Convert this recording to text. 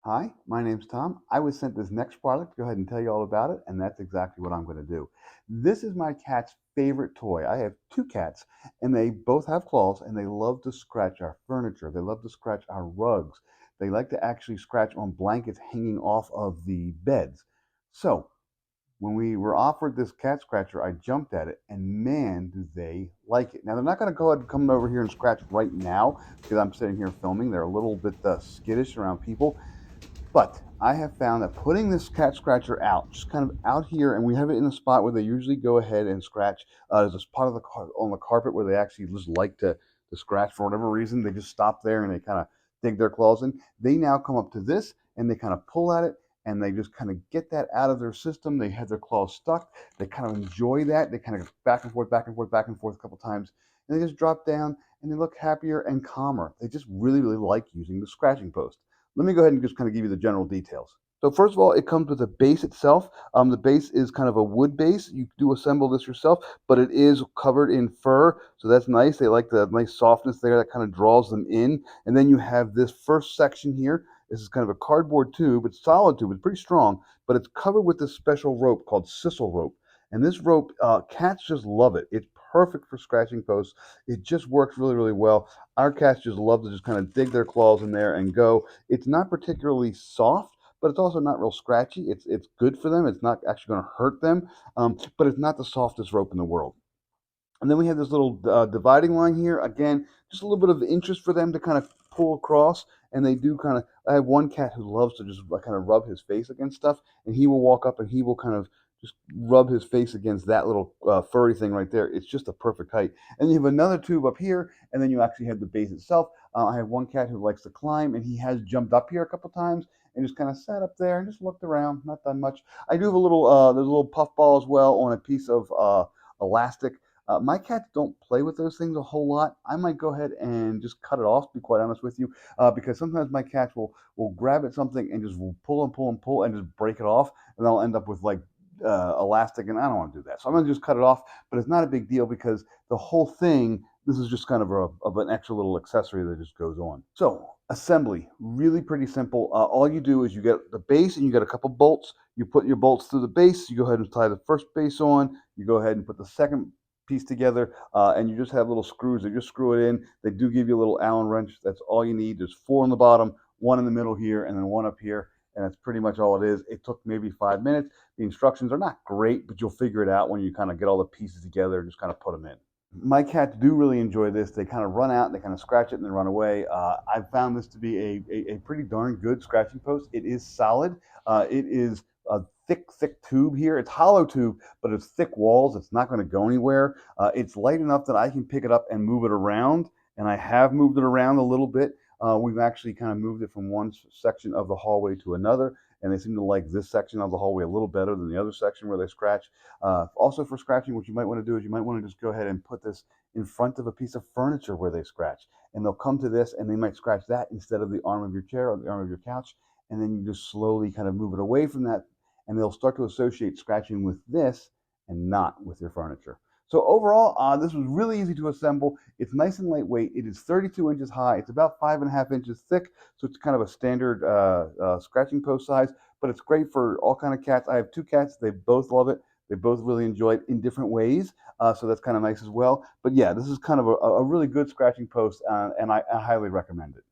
Hi, my name's Tom. I was sent this next product to go ahead and tell you all about it, and that's exactly what I'm going to do. This is my cat's favorite toy. I have two cats, and they both have claws, and they love to scratch our furniture. They love to scratch our rugs. They like to actually scratch on blankets hanging off of the beds. So, when we were offered this cat scratcher, I jumped at it, and man, do they like it. Now, they're not going to go ahead and come over here and scratch right now because I'm sitting here filming. They're a little bit skittish around people. But I have found that putting this cat scratcher out, just kind of out here, and we have it in a spot where they usually go ahead and scratch. There's a spot of on the carpet where they actually just like to scratch for whatever reason. They just stop there and they kind of dig their claws in. They now come up to this and they kind of pull at it and they just kind of get that out of their system. They have their claws stuck. They kind of enjoy that. They kind of go back and forth, back and forth, back and forth a couple times, and they just drop down and they look happier and calmer. They just really, really like using the scratching post. Let me go ahead and just kind of give you the general details. So first of all, it comes with a base itself. The base is kind of a wood base. You do assemble this yourself, but it is covered in fur, so that's nice. They like the nice softness there that kind of draws them in. And then you have this first section here. This is kind of a cardboard tube. It's solid tube. It's pretty strong, but it's covered with this special rope called Sisal rope. And this rope, cats just love it. It's perfect for scratching posts. It just works really, really well. Our cats just love to just kind of dig their claws in there and go. It's not particularly soft, but it's also not real scratchy. It's good for them. It's not actually going to hurt them, but it's not the softest rope in the world. And then we have this little dividing line here. Again, just a little bit of interest for them to kind of pull across. And they do kind of. I have one cat who loves to just like kind of rub his face against stuff, and he will walk up and he will kind of just rub his face against that little furry thing right there. It's just a perfect height. And you have another tube up here, and then you actually have the base itself. I have one cat who likes to climb, and he has jumped up here a couple times and just kind of sat up there and just looked around. Not done much. I do have a little. There's a little puff ball as well on a piece of elastic. My cats don't play with those things a whole lot. I might go ahead and just cut it off, to be quite honest with you, because sometimes my cats will grab at something and just will pull and pull and pull and just break it off, and I'll end up with like elastic, and I don't want to do that. So I'm going to just cut it off, but it's not a big deal because the whole thing, this is just kind of an extra little accessory that just goes on. So assembly, really pretty simple. All you do is you get the base and you get a couple bolts. You put your bolts through the base. You go ahead and tie the first base on. You go ahead and put the second piece together, and you just have little screws that just screw it in. They do give you a little Allen wrench. That's all you need. There's four on the bottom, one in the middle here, and then one up here. And that's pretty much all it is. It took maybe 5 minutes. The instructions are not great, but you'll figure it out when you kind of get all the pieces together and just kind of put them in. My cats do really enjoy this. They kind of run out, they kind of scratch it, and then run away. I've found this to be a pretty darn good scratching post. It is solid. It is a thick tube here. It's hollow tube, but it's thick walls. It's not going to go anywhere. It's light enough that I can pick it up and move it around, and I have moved it around a little bit. We've actually kind of moved it from one section of the hallway to another, and they seem to like this section of the hallway a little better than the other section where they scratch. Also for scratching, what you might want to do is you might want to just go ahead and put this in front of a piece of furniture where they scratch. And they'll come to this and they might scratch that instead of the arm of your chair or the arm of your couch. And then you just slowly kind of move it away from that, and they'll start to associate scratching with this and not with your furniture. So overall, this was really easy to assemble. It's nice and lightweight. It is 32 inches high. It's about 5.5 inches thick, so it's kind of a standard scratching post size. But it's great for all kind of cats. I have two cats. They both love it. They both really enjoy it in different ways, so that's kind of nice as well. But yeah, this is kind of a really good scratching post, and I highly recommend it.